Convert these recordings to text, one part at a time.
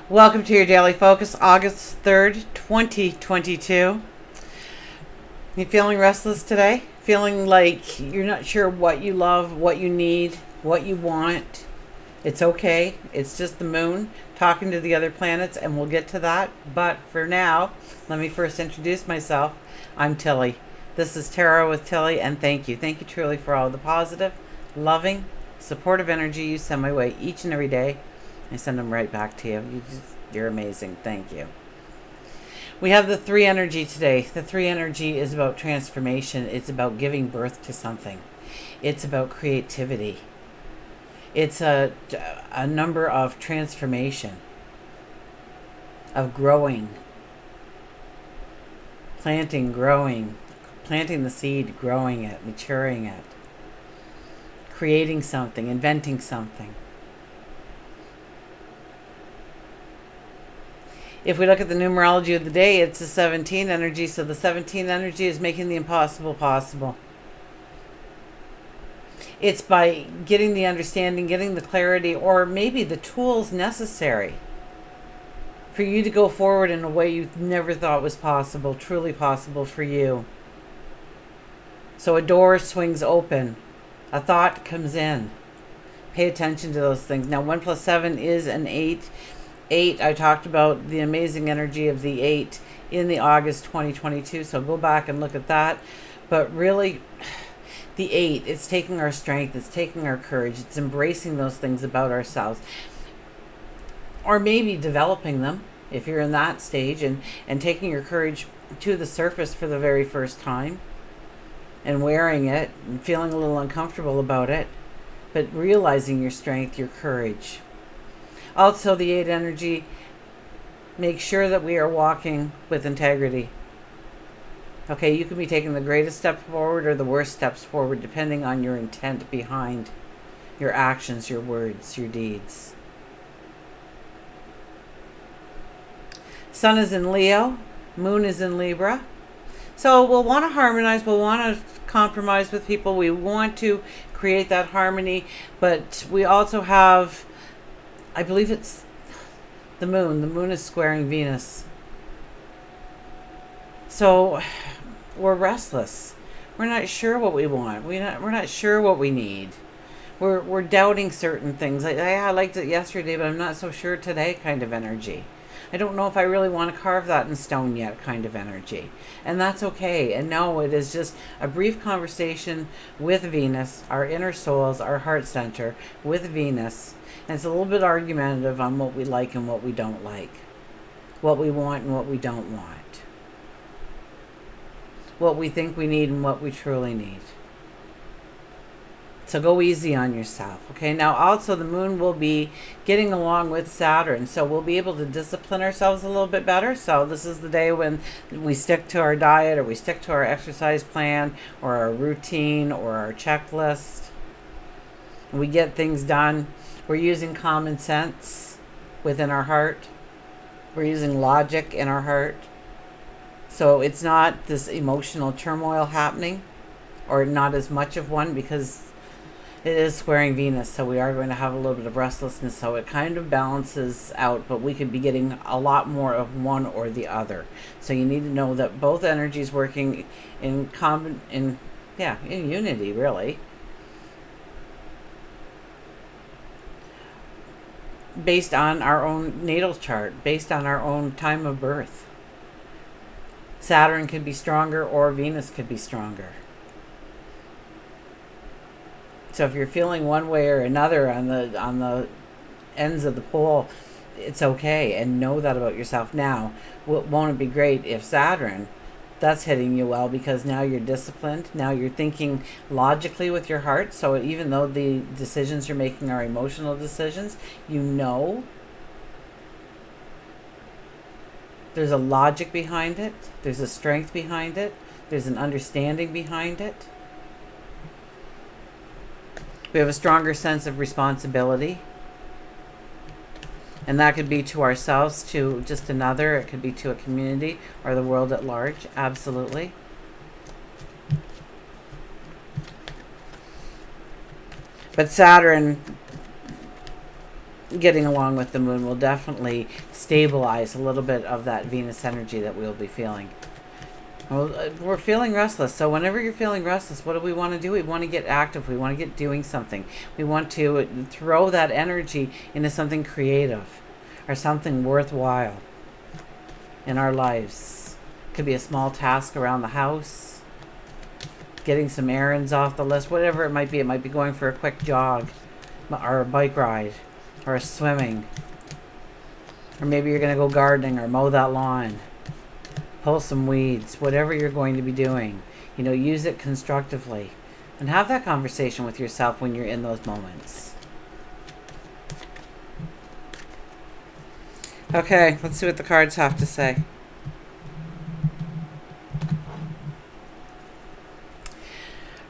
Welcome to your daily focus, August 3rd, 2022. You feeling restless today? Feeling like you're not sure what you love, what you need, what you want? It's okay. It's just the moon talking to the other planets, and we'll get to that. But for now, let me first introduce myself. I'm Tilly. This is Tarot with Tilly, and thank you. Thank you truly for all the positive, loving, supportive energy you send my way each and every day. I send them right back to you. You're amazing. Thank you. We have the 3 energy today. The 3 energy is about transformation. It's about giving birth to something. It's about creativity. It's a number of transformation, of growing, planting, growing, planting the seed, growing it, maturing it, creating something, inventing something. If we look at the numerology of the day, it's a 17 energy. So the 17 energy is making the impossible possible. It's by getting the understanding, getting the clarity, or maybe the tools necessary for you to go forward in a way you never thought was possible, truly possible for you. So a door swings open. A thought comes in. Pay attention to those things. Now, 1 plus 7 is an 8. 8, I talked about the amazing energy of the 8 in the August 2022, so go back and look at that. But really, the 8, it's taking our strength, it's taking our courage, it's embracing those things about ourselves, or maybe developing them if you're in that stage, and taking your courage to the surface for the very first time and wearing it and feeling a little uncomfortable about it, but realizing your strength, your courage. Also, the 8 energy, make sure that we are walking with integrity. Okay, you can be taking the greatest step forward or the worst steps forward, depending on your intent behind your actions, your words, your deeds. Sun is in Leo, Moon is in Libra. So we'll want to harmonize, we'll want to compromise with people, we want to create that harmony, but we also have, I believe it's the moon. The moon is squaring Venus. So we're restless. We're not sure what we want. We're not sure what we need. We're doubting certain things. I liked it yesterday, but I'm not so sure today kind of energy. I don't know if I really want to carve that in stone yet kind of energy. And that's okay. And no, it is just a brief conversation with Venus, our inner souls, our heart center, with Venus. And it's a little bit argumentative on what we like and what we don't like, what we want and what we don't want, what we think we need and what we truly need. So go easy on yourself, okay? Now, also, the moon will be getting along with Saturn, so we'll be able to discipline ourselves a little bit better. So this is the day when we stick to our diet, or we stick to our exercise plan, or our routine, or our checklist. We get things done. We're using common sense within our heart. We're using logic in our heart. So it's not this emotional turmoil happening, or not as much of one, because it is squaring Venus, so we are going to have a little bit of restlessness, so it kind of balances out, but we could be getting a lot more of one or the other. So you need to know that both energies working in unity, really. Based on our own natal chart, based on our own time of birth. Saturn could be stronger or Venus could be stronger. So if you're feeling one way or another on the ends of the pole, it's okay, and know that about yourself. Now, won't it be great if Saturn, that's hitting you well, because now you're disciplined, now you're thinking logically with your heart, so even though the decisions you're making are emotional decisions, you know there's a logic behind it, there's a strength behind it, there's an understanding behind it. We have a stronger sense of responsibility. And that could be to ourselves, to just another. It could be to a community or the world at large. Absolutely. But Saturn getting along with the moon will definitely stabilize a little bit of that Venus energy that we'll be feeling. Well, we're feeling restless. So whenever you're feeling restless, what do we want to do? We want to get active. We want to get doing something. We want to throw that energy into something creative or something worthwhile in our lives. It could be a small task around the house, getting some errands off the list, whatever it might be. It might be going for a quick jog or a bike ride or swimming. Or maybe you're going to go gardening or mow that lawn. Pull some weeds, whatever you're going to be doing. Use it constructively. And have that conversation with yourself when you're in those moments. Okay, let's see what the cards have to say.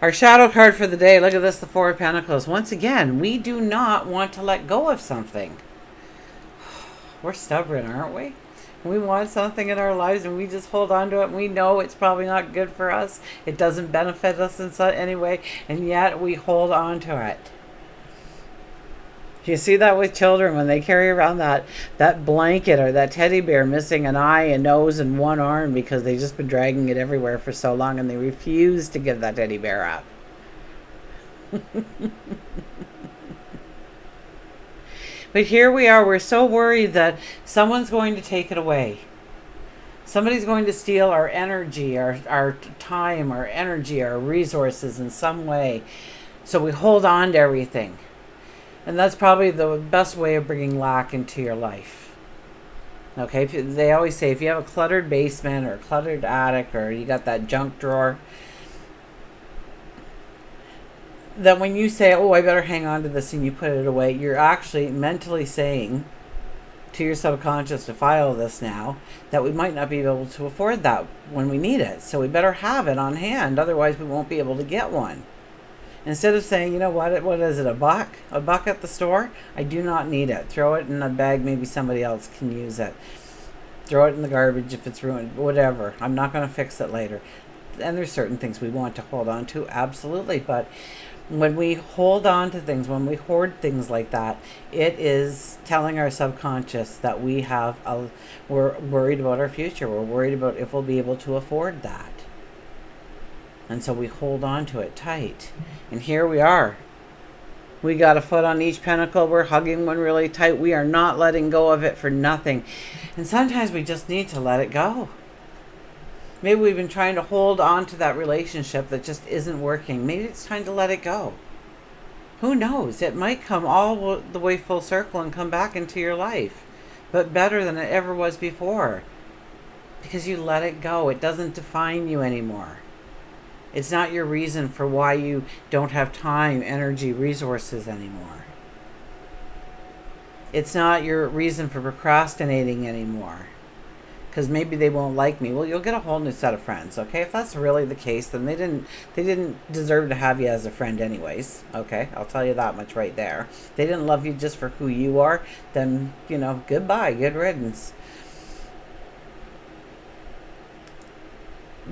Our shadow card for the day, look at this, the Four of Pentacles. Once again, we do not want to let go of something. We're stubborn, aren't we? We want something in our lives and we just hold on to it, and we know it's probably not good for us. It doesn't benefit us in any way, and yet we hold on to it. You see that with children when they carry around that blanket or that teddy bear missing an eye, a nose, and one arm because they've just been dragging it everywhere for so long, and they refuse to give that teddy bear up. But here we are, we're so worried that someone's going to take it away. Somebody's going to steal our energy, our time, our energy, our resources in some way. So we hold on to everything. And that's probably the best way of bringing lack into your life. Okay, they always say if you have a cluttered basement or a cluttered attic or you got that junk drawer, that when you say, oh, I better hang on to this, and you put it away, you're actually mentally saying to your subconscious, to file this now, that we might not be able to afford that when we need it. So we better have it on hand, otherwise we won't be able to get one. Instead of saying, you know what is it, a buck? A buck at the store? I do not need it. Throw it in a bag, maybe somebody else can use it. Throw it in the garbage if it's ruined, whatever. I'm not going to fix it later. And there's certain things we want to hold on to, absolutely, but when we hold on to things, when we hoard things like that, it is telling our subconscious that we're worried about our future. We're worried about if we'll be able to afford that. And so we hold on to it tight. And here we are. We got a foot on each pentacle. We're hugging one really tight. We are not letting go of it for nothing. And sometimes we just need to let it go. Maybe we've been trying to hold on to that relationship that just isn't working. Maybe it's time to let it go. Who knows? It might come all the way full circle and come back into your life, but better than it ever was before, because you let it go. It doesn't define you anymore. It's not your reason for why you don't have time, energy, resources anymore. It's not your reason for procrastinating anymore. Because maybe they won't like me. Well, you'll get a whole new set of friends, okay? If that's really the case, then they didn't deserve to have you as a friend anyways, okay? I'll tell you that much right there. They didn't love you just for who you are, then, goodbye, good riddance.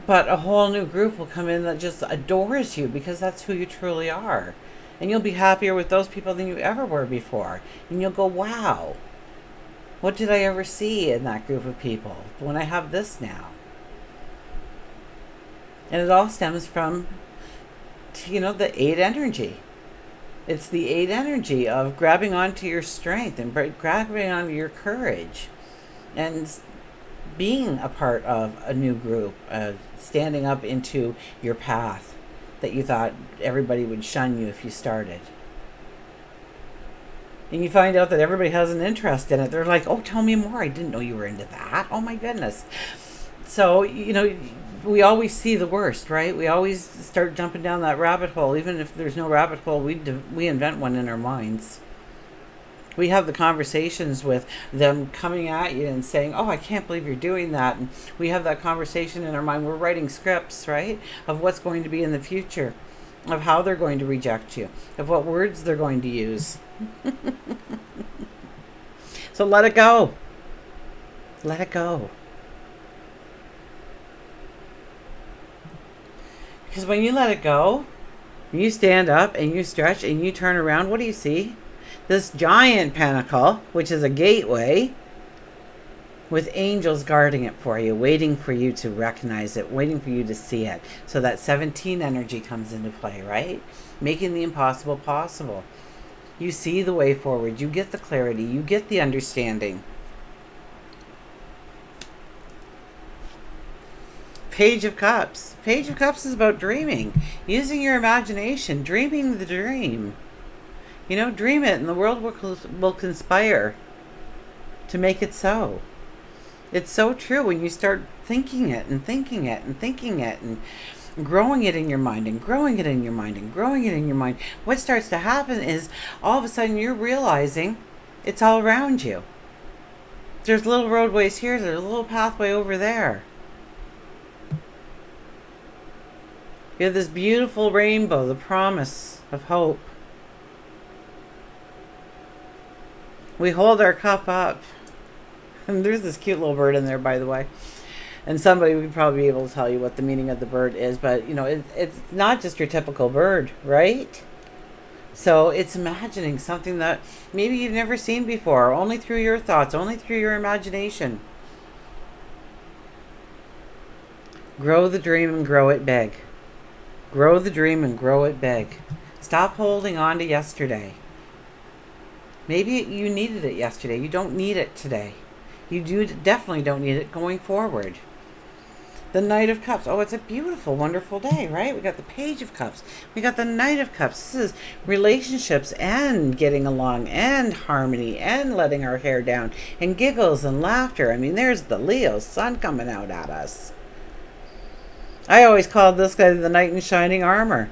But a whole new group will come in that just adores you because that's who you truly are. And you'll be happier with those people than you ever were before. And you'll go, wow. What did I ever see in that group of people when I have this now? And it all stems from, the 8 energy. It's the 8 energy of grabbing onto your strength and grabbing onto your courage and being a part of a new group, standing up into your path that you thought everybody would shun you if you started. And you find out that everybody has an interest in it. They're like, oh, tell me more. I didn't know you were into that. Oh, my goodness. So, we always see the worst, right? We always start jumping down that rabbit hole. Even if there's no rabbit hole, we invent one in our minds. We have the conversations with them coming at you and saying, oh, I can't believe you're doing that. And we have that conversation in our mind. We're writing scripts, right, of what's going to be in the future, of how they're going to reject you, of what words they're going to use. So let it go. Let it go. Because when you let it go, you stand up and you stretch and you turn around, what do you see? this giant pentacle, which is a gateway, with angels guarding it for you, waiting for you to recognize it, waiting for you to see it. So that 17 energy comes into play, right? Making the impossible possible. You see the way forward. You get the clarity. You get the understanding. Page of Cups. Page of Cups is about dreaming. Using your imagination. Dreaming the dream. You know, dream it and the world will conspire to make it so. It's so true when you start thinking it and thinking it and thinking it and growing it in your mind and growing it in your mind and growing it in your mind. What starts to happen is all of a sudden you're realizing it's all around you. There's little roadways here, there's a little pathway over there. You have this beautiful rainbow, the promise of hope. We hold our cup up. And there's this cute little bird in there, by the way. And somebody would probably be able to tell you what the meaning of the bird is. But, you know, it's not just your typical bird, right? So it's imagining something that maybe you've never seen before. Only through your thoughts. Only through your imagination. Grow the dream and grow it big. Grow the dream and grow it big. Stop holding on to yesterday. Maybe you needed it yesterday. You don't need it today. You definitely don't need it going forward. The Knight of Cups. Oh, it's a beautiful, wonderful day, right? We got the Page of Cups. We got the Knight of Cups. This is relationships and getting along and harmony and letting our hair down and giggles and laughter. I mean, there's the Leo sun coming out at us. I always called this guy the Knight in Shining Armor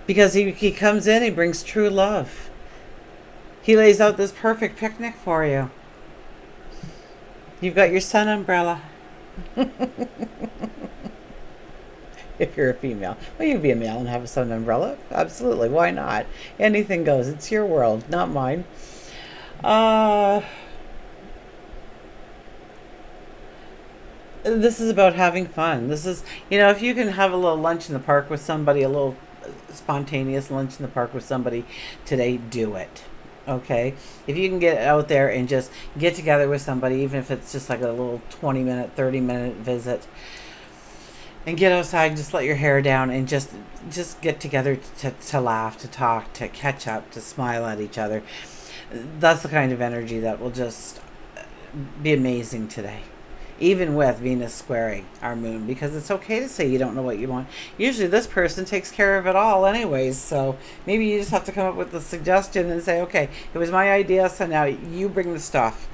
because he comes in, he brings true love. He lays out this perfect picnic for you. You've got your sun umbrella. If you're a female. Well, you can be a male and have a sun umbrella. Absolutely. Why not? Anything goes. It's your world, not mine. This is about having fun. This is, you know, if you can have a little lunch in the park with somebody, a little spontaneous lunch in the park with somebody today, do it. Okay, if you can get out there and just get together with somebody, even if it's just like a little 20-minute, 30-minute visit, and get outside and just let your hair down and just get together to laugh, to talk, to catch up, to smile at each other. That's the kind of energy that will just be amazing today. Even with Venus squaring our moon, because it's okay to say you don't know what you want. Usually this person takes care of it all anyways, so maybe you just have to come up with a suggestion and say, okay, it was my idea, so now you bring the stuff.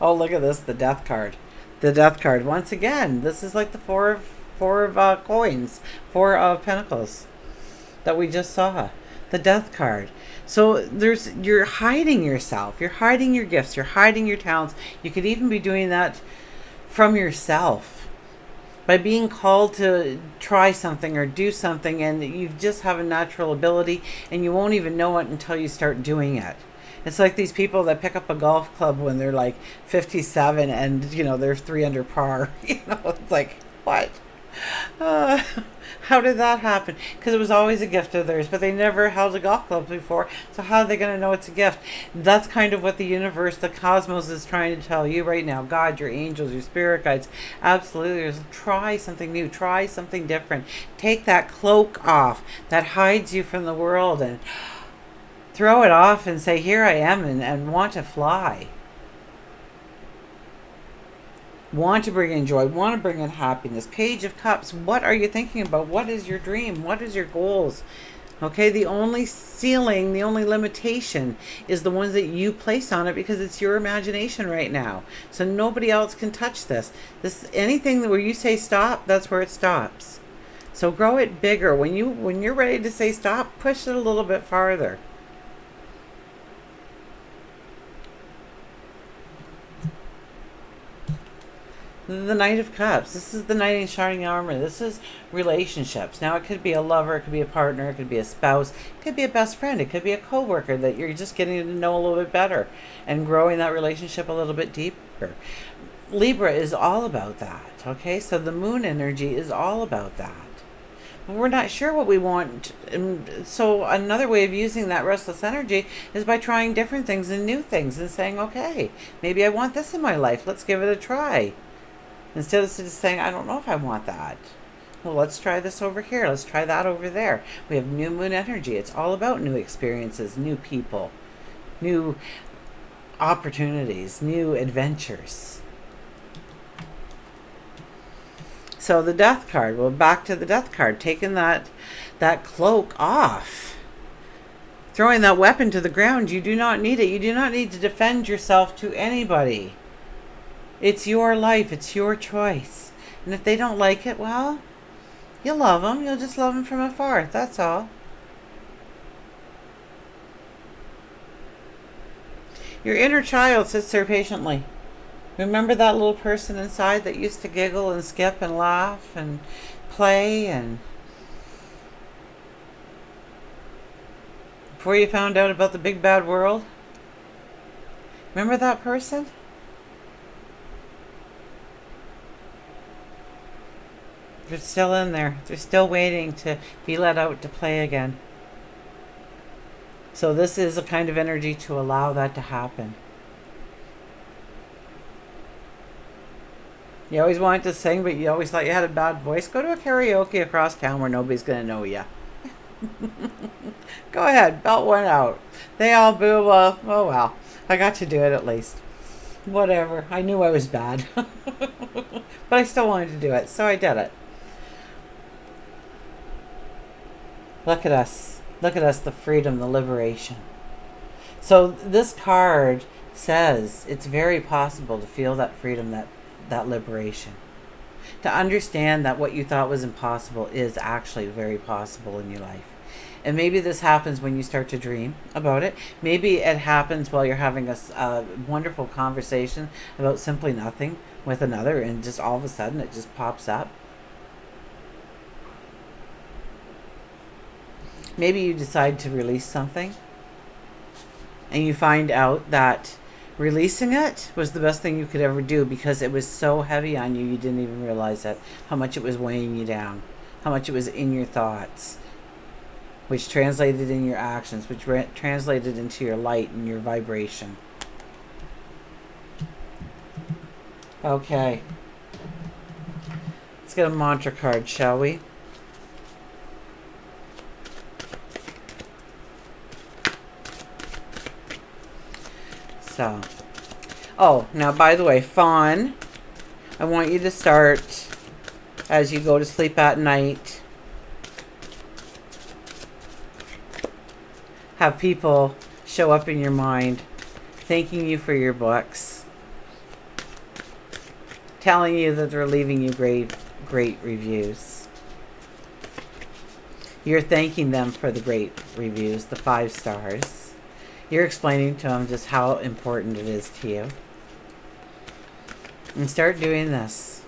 Oh, look at this, the Death card. The Death card. Once again, this is like the four of coins, Four of Pentacles that we just saw. The Death card. So you're hiding yourself. You're hiding your gifts. You're hiding your talents. You could even be doing that from yourself by being called to try something or do something, and you just have a natural ability and you won't even know it until you start doing it. It's like these people that pick up a golf club when they're like 57 and, you know, they're 3 under par. You know, it's like, what? How did that happen? Because it was always a gift of theirs, but they never held a golf club before, so how are they going to know it's a gift? That's kind of what the universe, the cosmos, is trying to tell you right now. God, your angels, your spirit guides, absolutely. Try something new. Try something different. Take that cloak off that hides you from the world and throw it off and say, here I am, and want to fly. Want to bring in joy, want to bring in happiness. Page of Cups, what are you thinking about? What is your dream? What is your goals? Okay, the only ceiling, the only limitation is the ones that you place on it because it's your imagination right now. So nobody else can touch this. Anything where you say stop, that's where it stops. So grow it bigger. When you're ready to say stop, push it a little bit farther. The Knight of Cups. This is the Knight in Shining Armor. This is relationships. Now, it could be a lover, it could be a partner, it could be a spouse, it could be a best friend, it could be a coworker that you're just getting to know a little bit better and growing that relationship a little bit deeper. Libra is all about that, okay? So the moon energy is all about that. We're not sure what we want. And so another way of using that restless energy is by trying different things and new things and saying, okay, maybe I want this in my life. Let's give it a try. Instead of just saying, I don't know if I want that. Well, let's try this over here. Let's try that over there. We have new moon energy. It's all about new experiences, new people, new opportunities, new adventures. So the death card, well, back to the death card, taking that cloak off, throwing that weapon to the ground. You do not need it. You do not need to defend yourself to anybody. It's your life. It's your choice. And if they don't like it, well, you'll love them. You'll just love them from afar. That's all. Your inner child sits there patiently. Remember that little person inside that used to giggle and skip and laugh and play, and before you found out about the big bad world? Remember that person? They're still in there. They're still waiting to be let out to play again. So this is a kind of energy to allow that to happen. You always wanted to sing, but you always thought you had a bad voice. Go to a karaoke across town where nobody's going to know you. Go ahead, belt one out. They all boo. Oh well, I got to do it at least. Whatever. I knew I was bad. But I still wanted to do it, so I did it. Look at us. Look at us, the freedom, the liberation. So this card says it's very possible to feel that freedom, that liberation. To understand that what you thought was impossible is actually very possible in your life. And maybe this happens when you start to dream about it. Maybe it happens while you're having a wonderful conversation about simply nothing with another, and just all of a sudden it just pops up. Maybe you decide to release something and you find out that releasing it was the best thing you could ever do because it was so heavy on you, you didn't even realize it, how much it was weighing you down, how much it was in your thoughts, which translated in your actions, which translated into your light and your vibration. Okay. Let's get a mantra card, shall we? So, oh, now by the way, Fawn, I want you to start as you go to sleep at night. Have people show up in your mind thanking you for your books, telling you that they're leaving you great reviews. You're thanking them for the great reviews, the 5 stars. You're explaining to them just how important it is to you. And start doing this.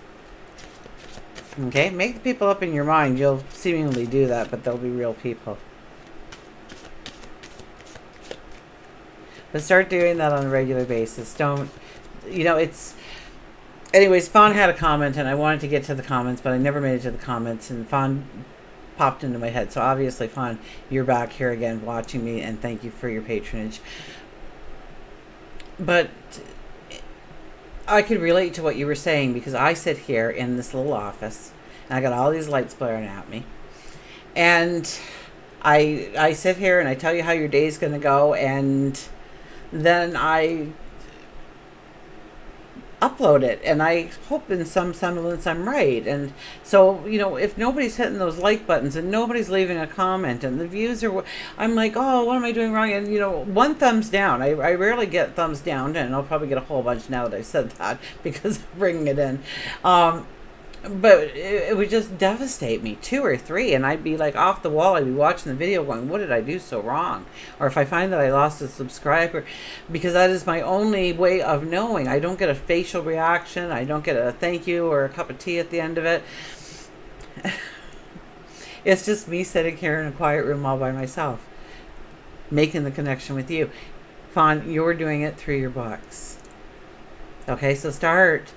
Okay? Make the people up in your mind. You'll seemingly do that, but they'll be real people. But start doing that on a regular basis. Don't, it's... Anyways, Fawn had a comment, and I wanted to get to the comments, but I never made it to the comments, and Fawn popped into my head. So obviously, Fawn, you're back here again watching me, and thank you for your patronage. But I could relate to what you were saying, because I sit here in this little office, and I got all these lights blaring at me, and I sit here and I tell you how your day's going to go, and then I upload it, and I hope in some semblance I'm right. And so, if nobody's hitting those like buttons and nobody's leaving a comment and the views are, I'm like, oh, what am I doing wrong? And one thumbs down. I rarely get thumbs down, and I'll probably get a whole bunch now that I've said that because I'm bringing it in. But it would just devastate me, 2 or 3, and I'd be like off the wall. I'd be watching the video going, what did I do so wrong? Or if I find that I lost a subscriber, because that is my only way of knowing. I don't get a facial reaction. I don't get a thank you or a cup of tea at the end of it. It's just me sitting here in a quiet room all by myself, making the connection with you. Fawn, you're doing it through your books. Okay, so start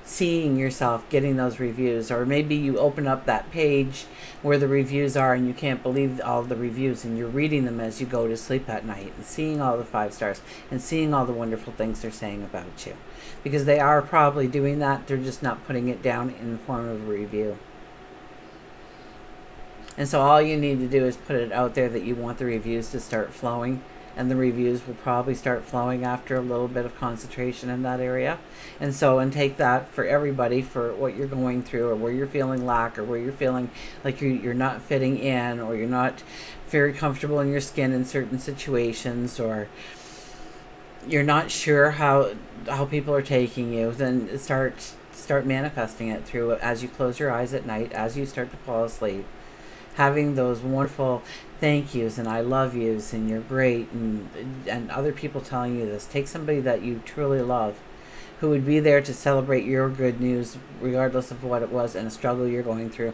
seeing yourself getting those reviews, or maybe you open up that page where the reviews are and you can't believe all the reviews, and you're reading them as you go to sleep at night and seeing all the 5 stars and seeing all the wonderful things they're saying about you, because they are probably doing that, they're just not putting it down in the form of a review. And so all you need to do is put it out there that you want the reviews to start flowing, and the reviews will probably start flowing after a little bit of concentration in that area. And so, and take that for everybody, for what you're going through, or where you're feeling lack, or where you're feeling like you're not fitting in, or you're not very comfortable in your skin in certain situations, or you're not sure how people are taking you. Then start manifesting it through, as you close your eyes at night, as you start to fall asleep, having those wonderful thank yous and I love yous and you're great, and other people telling you this. Take somebody that you truly love, who would be there to celebrate your good news regardless of what it was and a struggle you're going through,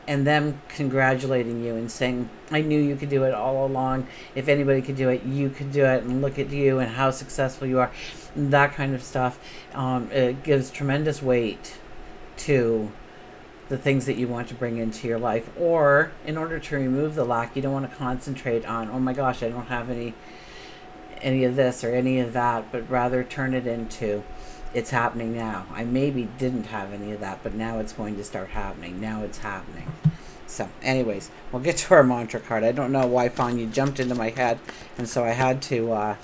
and them congratulating you and saying, I knew you could do it all along. If anybody could do it, you could do it, and look at you and how successful you are. That kind of stuff. It gives tremendous weight to the things that you want to bring into your life. Or in order to remove the lack, you don't want to concentrate on, oh my gosh, I don't have any of this or any of that, but rather turn it into, it's happening now. I maybe didn't have any of that, but now it's going to start happening. Now it's happening. So anyways, we'll get to our mantra card. I don't know why, Fawn, you jumped into my head, and so I had to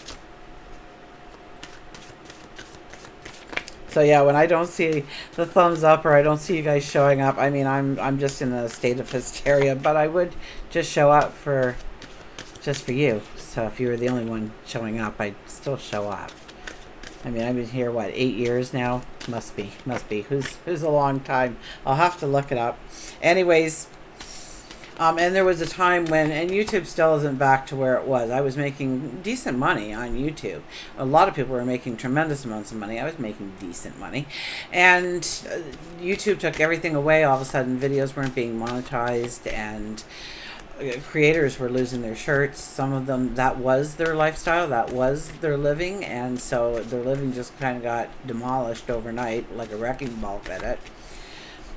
so yeah, when I don't see the thumbs up, or I don't see you guys showing up, I mean, I'm just in a state of hysteria, but I would just show up just for you. So if you were the only one showing up, I'd still show up. I mean, I've been here, what, 8 years now? Must be. Who's a long time? I'll have to look it up. Anyways, and there was a time when, and YouTube still isn't back to where it was. I was making decent money on YouTube. A lot of people were making tremendous amounts of money. I was making decent money. And YouTube took everything away. All of a sudden, videos weren't being monetized, and creators were losing their shirts. Some of them, that was their lifestyle, that was their living, and so their living just kind of got demolished overnight like a wrecking ball did it.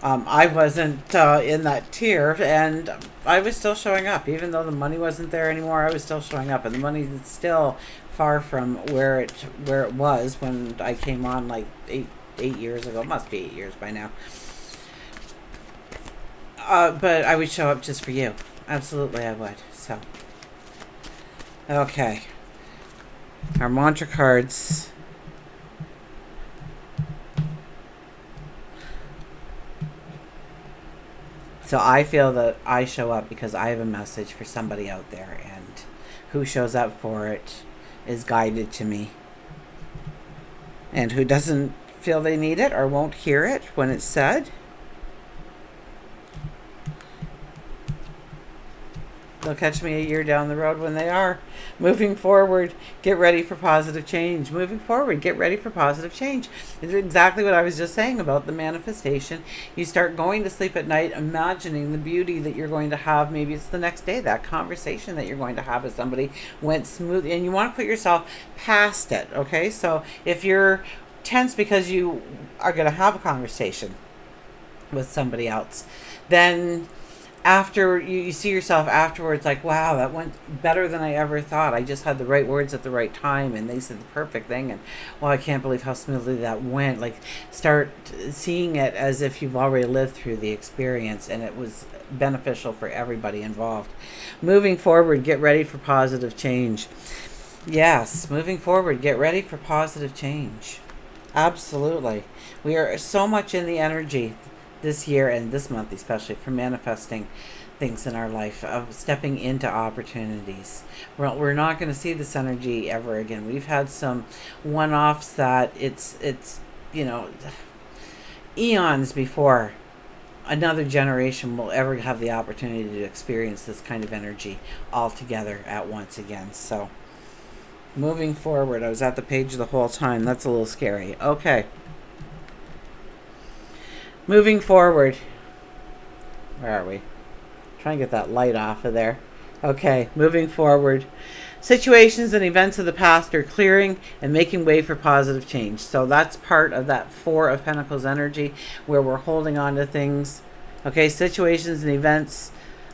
I wasn't in that tier, and I was still showing up. Even though the money wasn't there anymore, I was still showing up, and the money is still far from where it was when I came on, like eight years ago. It must be 8 years by now. But I would show up just for you. Absolutely, I would. So, okay. Our mantra cards. So I feel that I show up because I have a message for somebody out there, and who shows up for it is guided to me. And who doesn't feel they need it or won't hear it when it's said, they'll catch me a year down the road when they are. Moving forward, get ready for positive change. Moving forward, get ready for positive change. It's exactly what I was just saying about the manifestation. You start going to sleep at night imagining the beauty that you're going to have. Maybe it's the next day. That conversation that you're going to have with somebody went smooth, and you want to put yourself past it, okay? So if you're tense because you are going to have a conversation with somebody else, then after you see yourself afterwards, like, wow, that went better than I ever thought. I just had the right words at the right time, and they said the perfect thing, and well, I can't believe how smoothly that went. Like, start seeing it as if you've already lived through the experience and it was beneficial for everybody involved. Moving forward, get ready for positive change. Yes, moving forward, get ready for positive change. Absolutely. We are so much in the energy this year, and this month especially, for manifesting things in our life, of stepping into opportunities. We're not going to see this energy ever again. We've had some one-offs that it's eons before another generation will ever have the opportunity to experience this kind of energy all together at once again. So moving forward, I was at the page the whole time. That's a little scary. Okay. Moving forward. Where are we? Try and get that light off of there. Okay, moving forward. Situations and events of the past are clearing and making way for positive change. So that's part of that Four of Pentacles energy where we're holding on to things. Okay, situations and events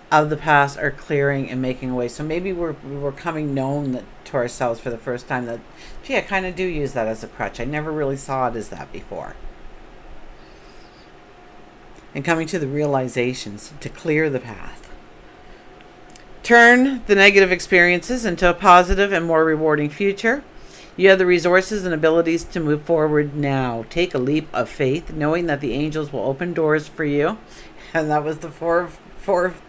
of the past are clearing and making away. So maybe we're coming known that, to ourselves for the first time that, gee, I kind of do use that as a crutch. I never really saw it as that before. And coming to the realizations to clear the path. Turn the negative experiences into a positive and more rewarding future. You have the resources and abilities to move forward now. Take a leap of faith, knowing that the angels will open doors for you. And that was the four of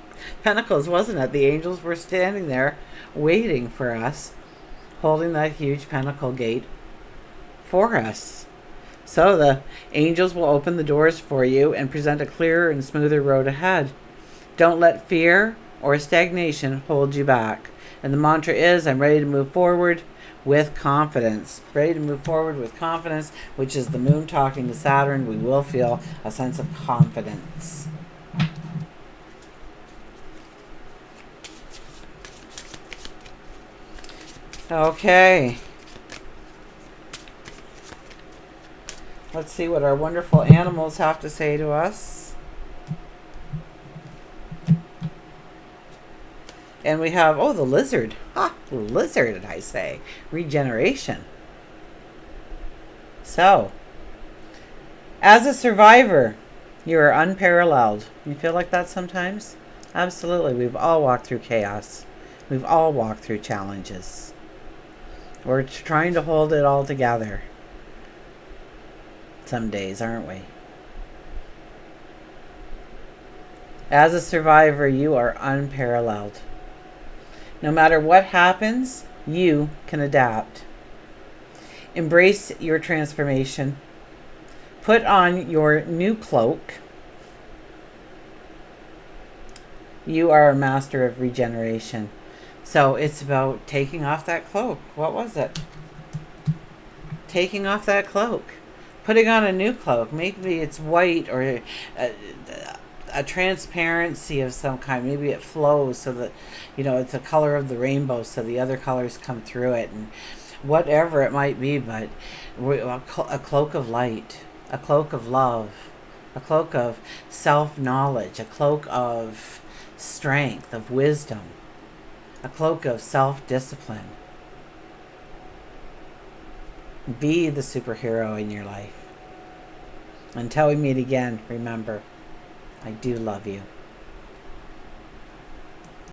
Pentacles, wasn't it? The angels were standing there waiting for us, holding that huge pentacle gate for us. So the angels will open the doors for you and present a clearer and smoother road ahead. Don't let fear or stagnation hold you back. And the mantra is, I'm ready to move forward with confidence. Ready to move forward with confidence, which is the moon talking to Saturn. We will feel a sense of confidence. Okay. Let's see what our wonderful animals have to say to us. And we have, oh, the lizard. Ha, lizard, I say. Regeneration. So, as a survivor, you are unparalleled. You feel like that sometimes? Absolutely. We've all walked through chaos. We've all walked through challenges. We're trying to hold it all together. Some days, aren't we? As a survivor, you are unparalleled. No matter what happens, you can adapt. Embrace your transformation. Put on your new cloak. You are a master of regeneration. So it's about taking off that cloak. What was it? Taking off that cloak. Putting on a new cloak. Maybe it's white or a transparency of some kind. Maybe it flows so that, it's a color of the rainbow so the other colors come through it, and whatever it might be, but a cloak of light, a cloak of love, a cloak of self-knowledge, a cloak of strength, of wisdom, a cloak of self-discipline. Be the superhero in your life. Until we meet again, remember, I do love you.